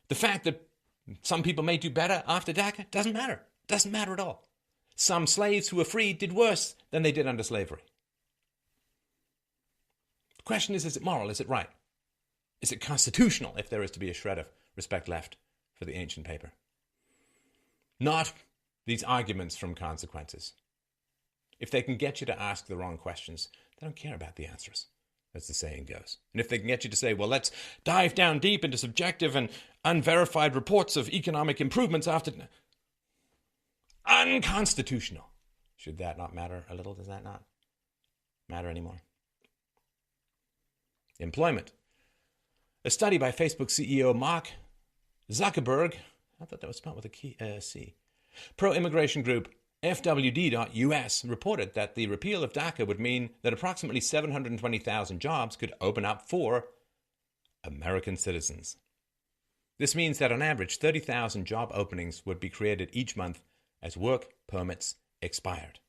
the fact that some people may do better after DACA doesn't matter. Doesn't matter at all. Some slaves who were freed did worse than they did under slavery. The question is it moral? Is it right? Is it constitutional if there is to be a shred of respect left for the ancient paper? Not these arguments from consequences. If they can get you to ask the wrong questions, they don't care about the answers, as the saying goes. And if they can get you to say, well, let's dive down deep into subjective and unverified reports of economic improvements after... Unconstitutional. Should that not matter a little? Does that not matter anymore? Employment. A study by Facebook CEO Mark Zuckerberg, I thought that was spelled with a C, pro-immigration group FWD.US reported that the repeal of DACA would mean that approximately 720,000 jobs could open up for American citizens. This means that on average, 30,000 job openings would be created each month as work permits expired.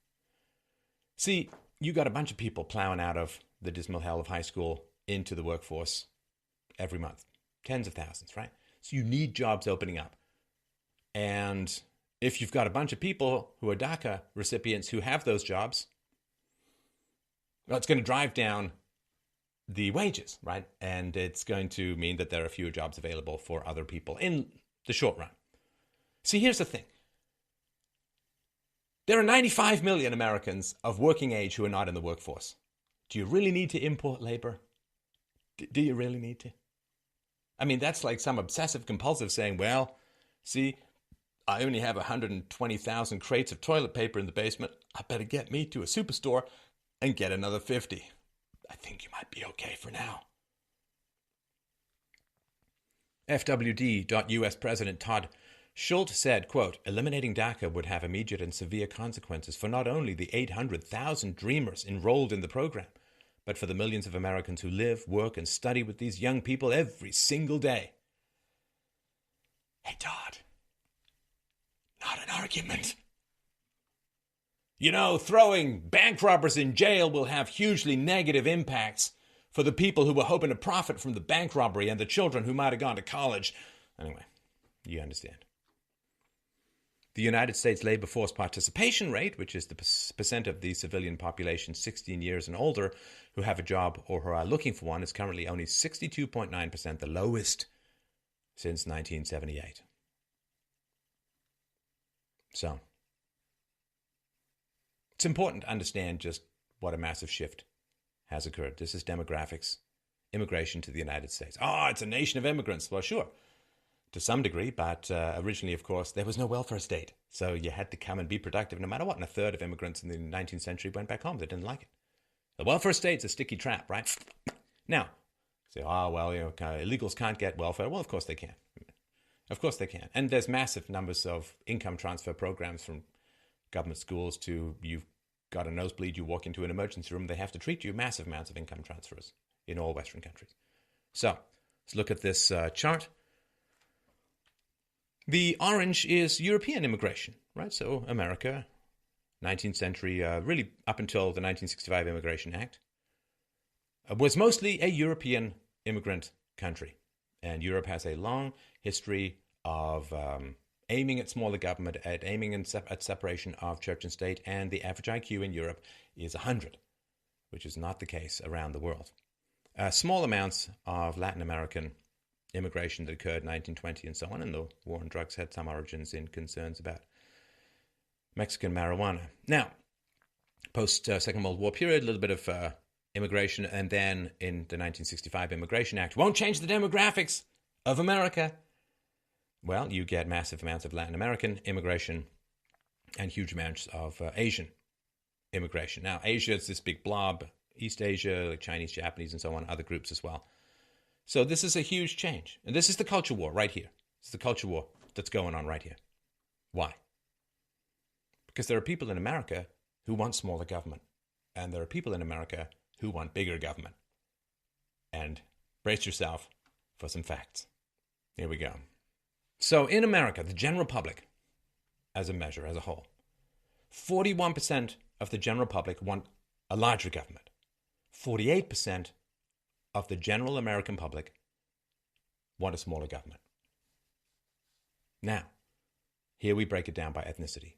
See, you got a bunch of people plowing out of the dismal hell of high school into the workforce every month. Tens of thousands, right? So you need jobs opening up. And if you've got a bunch of people who are DACA recipients who have those jobs, well, it's going to drive down the wages, right? And it's going to mean that there are fewer jobs available for other people in the short run. See, here's the thing. There are 95 million Americans of working age who are not in the workforce. Do you really need to import labor? Do you really need to? I mean, that's like some obsessive compulsive saying, well, see, I only have 120,000 crates of toilet paper in the basement. I better get me to a superstore and get another 50. I think you might be okay for now. FWD.US President Todd Schultz said, quote, eliminating DACA would have immediate and severe consequences for not only the 800,000 dreamers enrolled in the program, but for the millions of Americans who live, work, and study with these young people every single day. Hey, Todd, not an argument. You know, throwing bank robbers in jail will have hugely negative impacts for the people who were hoping to profit from the bank robbery and the children who might have gone to college. Anyway, you understand. The United States labor force participation rate, which is the percent of the civilian population 16 years and older who have a job or who are looking for one, is currently only 62.9%, the lowest since 1978. So, it's important to understand just what a massive shift has occurred. This is demographics, immigration to the United States. Oh, it's a nation of immigrants. Well, sure, to some degree, but originally, of course, there was no welfare state. So you had to come and be productive no matter what. And a third of immigrants in the 19th century went back home. They didn't like it. The welfare state's a sticky trap, right? Now, say, oh, well, illegals can't get welfare. Well, of course they can. Of course they can. And there's massive numbers of income transfer programs from government schools to you've got a nosebleed, you walk into an emergency room, they have to treat you. Massive amounts of income transfers in all Western countries. So let's look at this chart. The orange is European immigration, right? So America, 19th century, really up until the 1965 Immigration Act, was mostly a European immigrant country. And Europe has a long history of aiming at smaller government, aiming at separation of church and state, and the average IQ in Europe is 100, which is not the case around the world. Small amounts of Latin American immigration that occurred in 1920 and so on, and the war on drugs had some origins in concerns about Mexican marijuana. Now, post-Second World War period, a little bit of immigration, and then in the 1965 Immigration Act, won't change the demographics of America. Well, you get massive amounts of Latin American immigration and huge amounts of Asian immigration. Now, Asia is this big blob, East Asia, like Chinese, Japanese, and so on, other groups as well. So this is a huge change. And this is the culture war right here. It's the culture war that's going on right here. Why? Because there are people in America who want smaller government. And there are people in America who want bigger government. And brace yourself for some facts. Here we go. So in America, the general public, as a measure, as a whole, 41% of the general public want a larger government. 48% of the general American public want a smaller government. Now, here we break it down by ethnicity.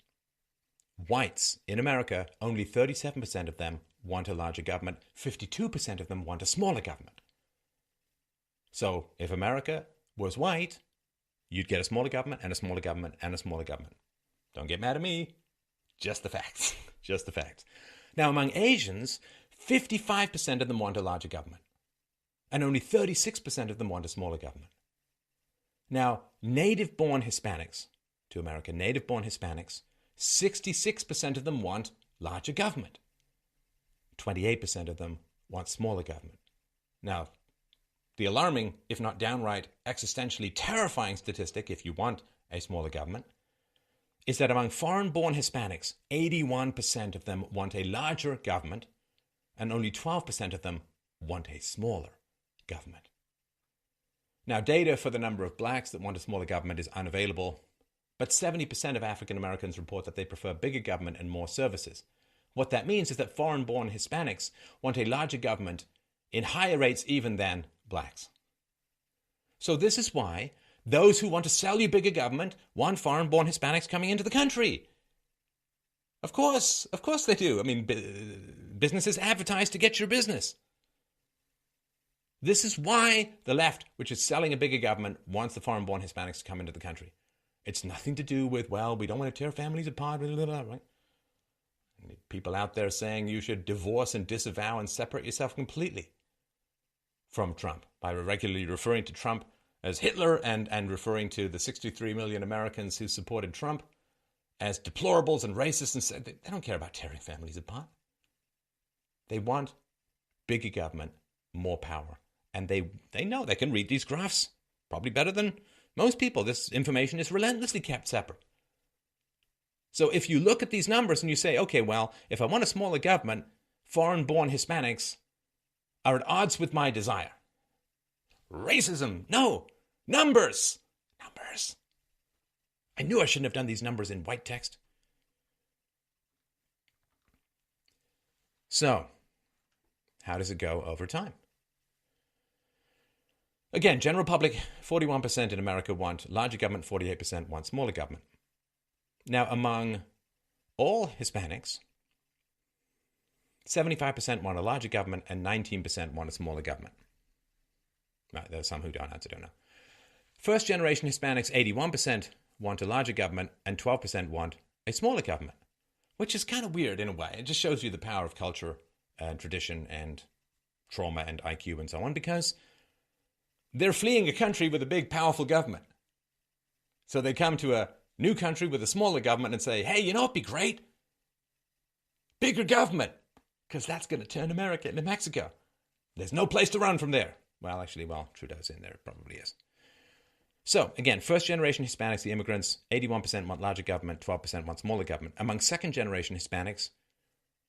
Whites in America, only 37% of them want a larger government. 52% of them want a smaller government. So if America was white, you'd get a smaller government and a smaller government and a smaller government. Don't get mad at me. Just the facts. Just the facts. Now, among Asians, 55% of them want a larger government. And only 36% of them want a smaller government. Now, native-born Hispanics to America, native-born Hispanics, 66% of them want larger government. 28% of them want smaller government. Now, the alarming, if not downright existentially terrifying statistic, if you want a smaller government, is that among foreign-born Hispanics, 81% of them want a larger government, and only 12% of them want a smaller government. Now, data for the number of blacks that want a smaller government is unavailable, but 70% of African Americans report that they prefer bigger government and more services. What that means is that foreign-born Hispanics want a larger government in higher rates even than blacks. So this is why those who want to sell you bigger government want foreign-born Hispanics coming into the country. Of course they do. I mean, businesses advertise to get your business. This is why the left, which is selling a bigger government, wants the foreign-born Hispanics to come into the country. It's nothing to do with, well, we don't want to tear families apart, blah, blah, blah, right? People out there saying you should divorce and disavow and separate yourself completely from Trump by regularly referring to Trump as Hitler and referring to the 63 million Americans who supported Trump as deplorables and racists, and said they don't care about tearing families apart. They want bigger government, more power. And they know they can read these graphs probably better than most people. This information is relentlessly kept separate. So if you look at these numbers and you say, okay, well, if I want a smaller government, foreign-born Hispanics are at odds with my desire. Racism, no. Numbers. Numbers. I knew I shouldn't have done these numbers in white text. So, how does it go over time? Again, general public, 41% in America want larger government, 48% want smaller government. Now, among all Hispanics, 75% want a larger government and 19% want a smaller government. Right, there are some who don't answer, don't know. First generation Hispanics, 81% want a larger government and 12% want a smaller government, which is kind of weird in a way. It just shows you the power of culture and tradition and trauma and IQ and so on, because they're fleeing a country with a big, powerful government. So they come to a new country with a smaller government and say, hey, you know what'd be great? Bigger government, because that's going to turn America into Mexico. There's no place to run from there. Well, actually, Trudeau's in there. It probably is. So, again, first-generation Hispanics, the immigrants, 81% want larger government, 12% want smaller government. Among second-generation Hispanics,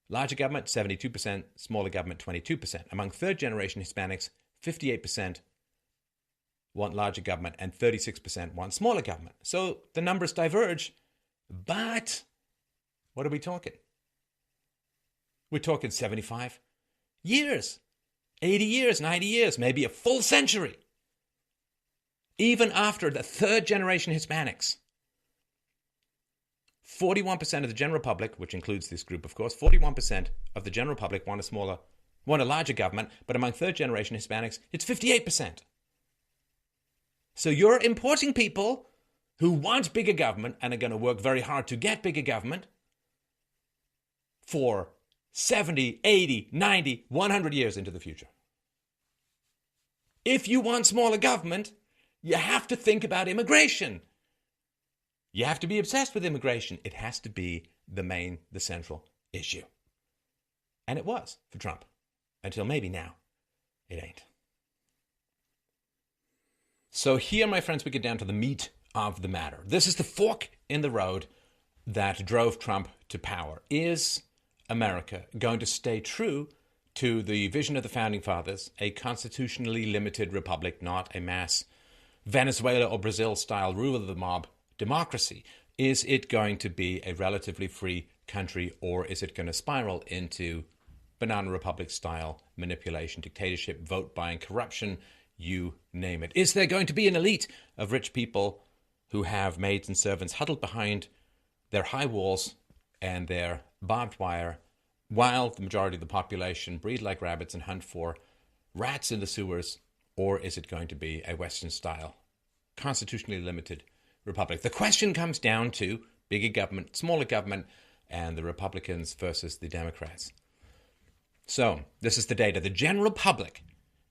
larger government, 72%, smaller government, 22%. Among third-generation Hispanics, 58% want larger government and 36% want smaller government. So the numbers diverge, but what are we talking? We're talking 75 years, 80 years, 90 years, maybe a full century. Even after the third generation Hispanics, 41% of the general public, which includes this group, of course, 41% of the general public want a larger government, but among third generation Hispanics, it's 58%. So you're importing people who want bigger government and are going to work very hard to get bigger government for 70, 80, 90, 100 years into the future. If you want smaller government, you have to think about immigration. You have to be obsessed with immigration. It has to be the central issue. And it was for Trump. Until maybe now, it ain't. So here, my friends, we get down to the meat of the matter. This is the fork in the road that drove Trump to power. Is America going to stay true to the vision of the Founding Fathers, a constitutionally limited republic, not a mass Venezuela or Brazil-style rule of the mob democracy? Is it going to be a relatively free country, or is it going to spiral into banana republic-style manipulation, dictatorship, vote-buying, corruption, you name it? Is there going to be an elite of rich people who have maids and servants huddled behind their high walls and their barbed wire, while the majority of the population breed like rabbits and hunt for rats in the sewers? Or is it going to be a Western-style, constitutionally limited republic? The question comes down to bigger government, smaller government, and the Republicans versus the Democrats. So, this is the data. The general public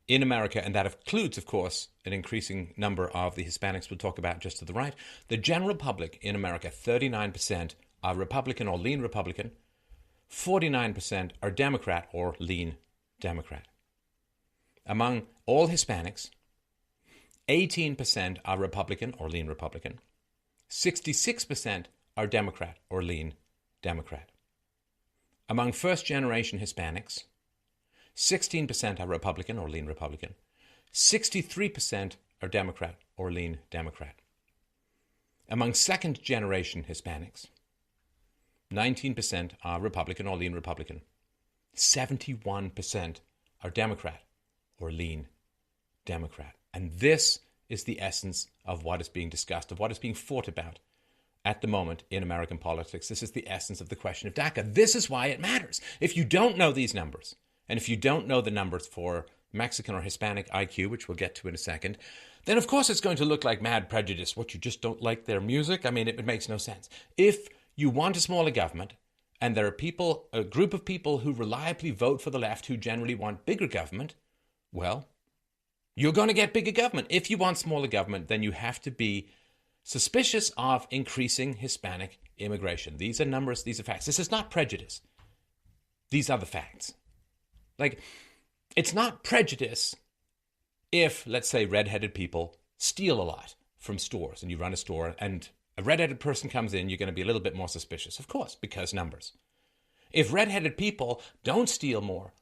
in America, and that includes, of course, an increasing number of the Hispanics we'll talk about just to the right. The general public in America, 39% are Republican or lean Republican, 49% are Democrat or lean Democrat. Among all Hispanics, 18% are Republican or lean Republican, 66% are Democrat or lean Democrat. Among first-generation Hispanics, 16% are Republican or lean Republican, 63% are Democrat or lean Democrat. Among second-generation Hispanics, 19% are Republican or lean Republican, 71% are Democrat or lean Democrat. And this is the essence of what is being discussed, of what is being fought about at the moment in American politics. This is the essence of the question of DACA. This is why it matters. If you don't know these numbers, and if you don't know the numbers for Mexican or Hispanic IQ, which we'll get to in a second, then of course it's going to look like mad prejudice. What, you just don't like their music? I mean, it makes no sense. If you want a smaller government, and there are a group of people who reliably vote for the left who generally want bigger government, well, you're going to get bigger government. If you want smaller government, then you have to be suspicious of increasing Hispanic immigration. These are numbers, these are facts. This is not prejudice. These are the facts. Like, it's not prejudice if, let's say, red-headed people steal a lot from stores, and you run a store and a red-headed person comes in, you're going to be a little bit more suspicious, of course, because numbers. If red-headed people don't steal more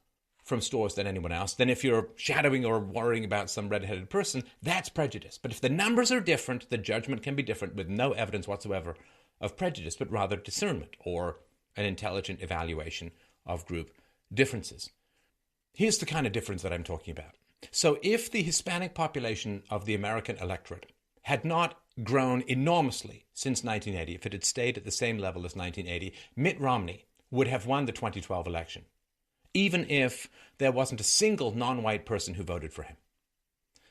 from stores than anyone else, then if you're shadowing or worrying about some red-headed person, that's prejudice. But if the numbers are different, the judgment can be different with no evidence whatsoever of prejudice, but rather discernment or an intelligent evaluation of group differences. Here's the kind of difference that I'm talking about. So if the Hispanic population of the American electorate had not grown enormously since 1980, if it had stayed at the same level as 1980, Mitt Romney would have won the 2012 election, even if there wasn't a single non-white person who voted for him.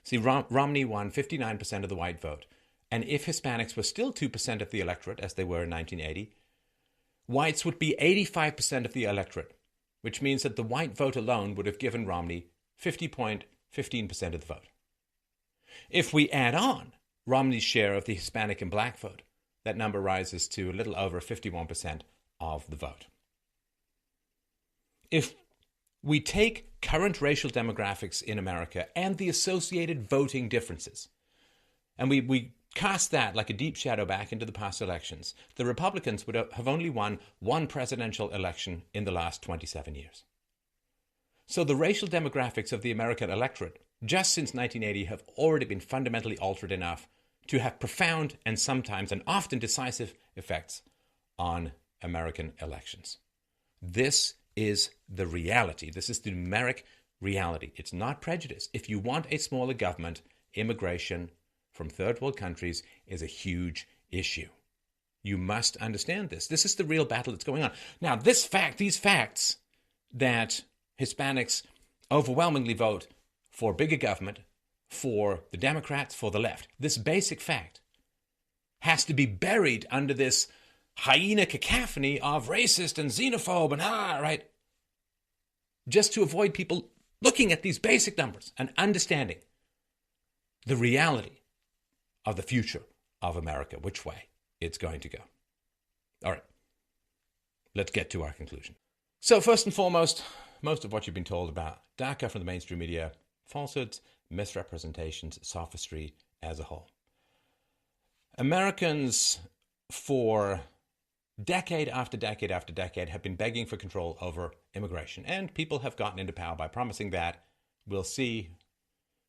See, Romney won 59% of the white vote. And if Hispanics were still 2% of the electorate, as they were in 1980, whites would be 85% of the electorate, which means that the white vote alone would have given Romney 50.15% of the vote. If we add on Romney's share of the Hispanic and black vote, that number rises to a little over 51% of the vote. If we take current racial demographics in America and the associated voting differences, and we cast that like a deep shadow back into the past elections, the Republicans would have only won one presidential election in the last 27 years. So the racial demographics of the American electorate, just since 1980, have already been fundamentally altered enough to have profound and sometimes and often decisive effects on American elections. This is the reality. This is the numeric reality. It's not prejudice. If you want a smaller government, immigration from third world countries is a huge issue. You must understand this. This is the real battle that's going on. Now, these facts that Hispanics overwhelmingly vote for bigger government, for the Democrats, for the left, this basic fact has to be buried under this hyena cacophony of racist and xenophobe and right? Just to avoid people looking at these basic numbers and understanding the reality of the future of America, which way it's going to go. All right, let's get to our conclusion. So first and foremost, most of what you've been told about DACA from the mainstream media, falsehoods, misrepresentations, sophistry as a whole. Americans for decade after decade after decade have been begging for control over immigration, and people have gotten into power by promising that. We'll see.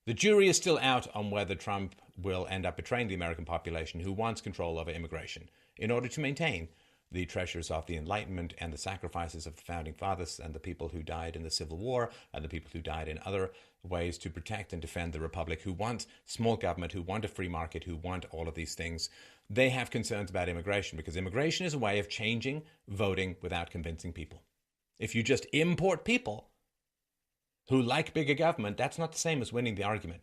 The jury is still out on whether Trump will end up betraying the American population who wants control over immigration in order to maintain the treasures of the Enlightenment and the sacrifices of the Founding Fathers and the people who died in the Civil War and the people who died in other ways to protect and defend the Republic, who want small government, who want a free market, who want all of these things. They have concerns about immigration because immigration is a way of changing voting without convincing people. If you just import people who like bigger government, that's not the same as winning the argument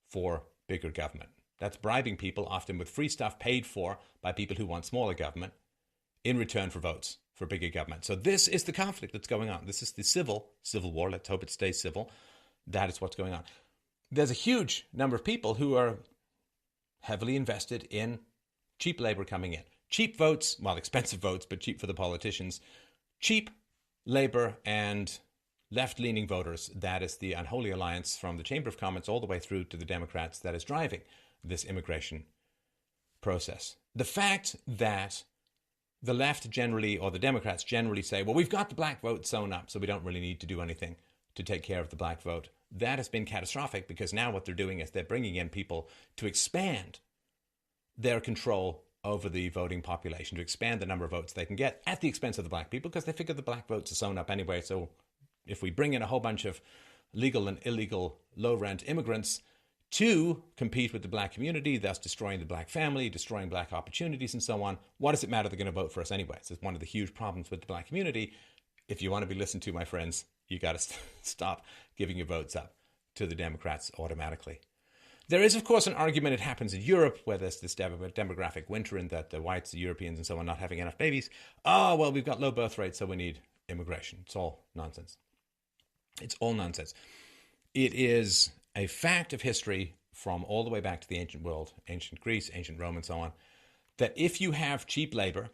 for bigger government. That's bribing people, often with free stuff paid for by people who want smaller government, in return for votes for bigger government. So this is the conflict that's going on. This is the civil war. Let's hope it stays civil. That is what's going on. There's a huge number of people who are heavily invested in cheap labor coming in. Cheap votes, well, expensive votes, but cheap for the politicians. Cheap labor and left-leaning voters. That is the unholy alliance from the Chamber of Commerce all the way through to the Democrats that is driving this immigration process. The fact that the left generally, or the Democrats generally say, well, we've got the black vote sewn up, so we don't really need to do anything to take care of the black vote. That has been catastrophic because now what they're doing is they're bringing in people to expand their control over the voting population, to expand the number of votes they can get at the expense of the black people, because they figure the black votes are sewn up anyway. So if we bring in a whole bunch of legal and illegal low-rent immigrants to compete with the black community, thus destroying the black family, destroying black opportunities and so on, what does it matter? They're going to vote for us anyway. So it's one of the huge problems with the black community. If you want to be listened to, my friends, you got to stop giving your votes up to the Democrats automatically. There is, of course, an argument. It happens in Europe where there's this demographic winter in that the whites, the Europeans and so on, not having enough babies. Oh, well, we've got low birth rates, so we need immigration. It's all nonsense. It's all nonsense. It is a fact of history from all the way back to the ancient world, ancient Greece, ancient Rome, and so on, that if you have cheap labor,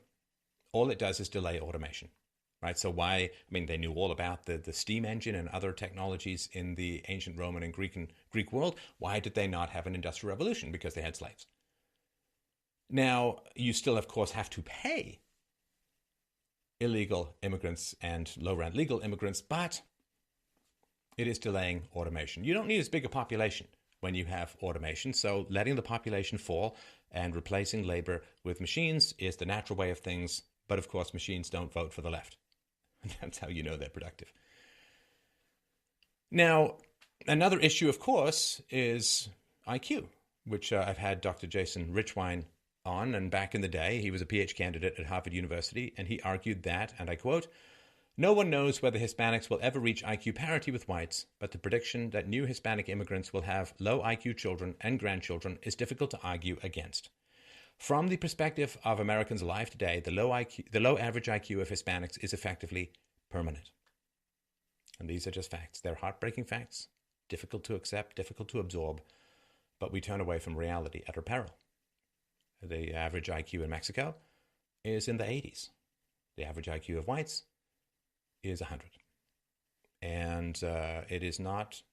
all it does is delay automation, right? So why, I mean, they knew all about the steam engine and other technologies in the ancient Roman and Greek world. Why did they not have an industrial revolution? Because they had slaves. Now, you still, of course, have to pay illegal immigrants and low-rent legal immigrants, but it is delaying automation. You don't need as big a population when you have automation, so letting the population fall and replacing labor with machines is the natural way of things, but of course machines don't vote for the left. That's how you know they're productive. Now, another issue, of course, is IQ. which I've had Dr. Jason Richwine on, and back in the day, he was a PhD candidate at Harvard University, and he argued that, and I quote, "No one knows whether Hispanics will ever reach IQ parity with whites, but the prediction that new Hispanic immigrants will have low IQ children and grandchildren is difficult to argue against. From the perspective of Americans alive today, the low average IQ of Hispanics is effectively permanent." And these are just facts. They're heartbreaking facts, difficult to accept, difficult to absorb, but we turn away from reality at our peril. The average IQ in Mexico is in the 80s. The average IQ of whites is 100. And it is not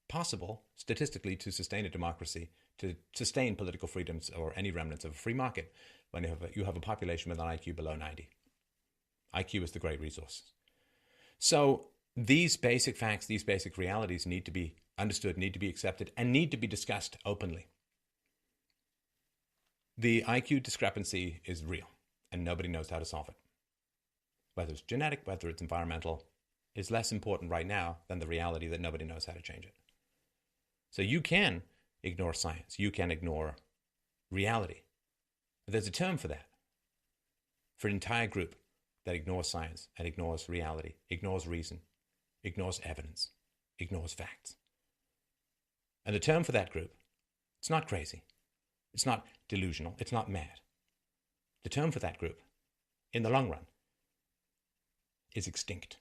possible statistically to sustain a democracy, to sustain political freedoms or any remnants of a free market when you have a population with an IQ below 90. IQ is the great resource. So these basic facts, these basic realities need to be understood, need to be accepted, and need to be discussed openly. The IQ discrepancy is real, and nobody knows how to solve it. Whether it's genetic, whether it's environmental, is less important right now than the reality that nobody knows how to change it. So you can ignore science. You can ignore reality. There's a term for that, for an entire group that ignores science and ignores reality, ignores reason, ignores evidence, ignores facts. And the term for that group, it's not crazy. It's not delusional. It's not mad. The term for that group, in the long run, is extinct.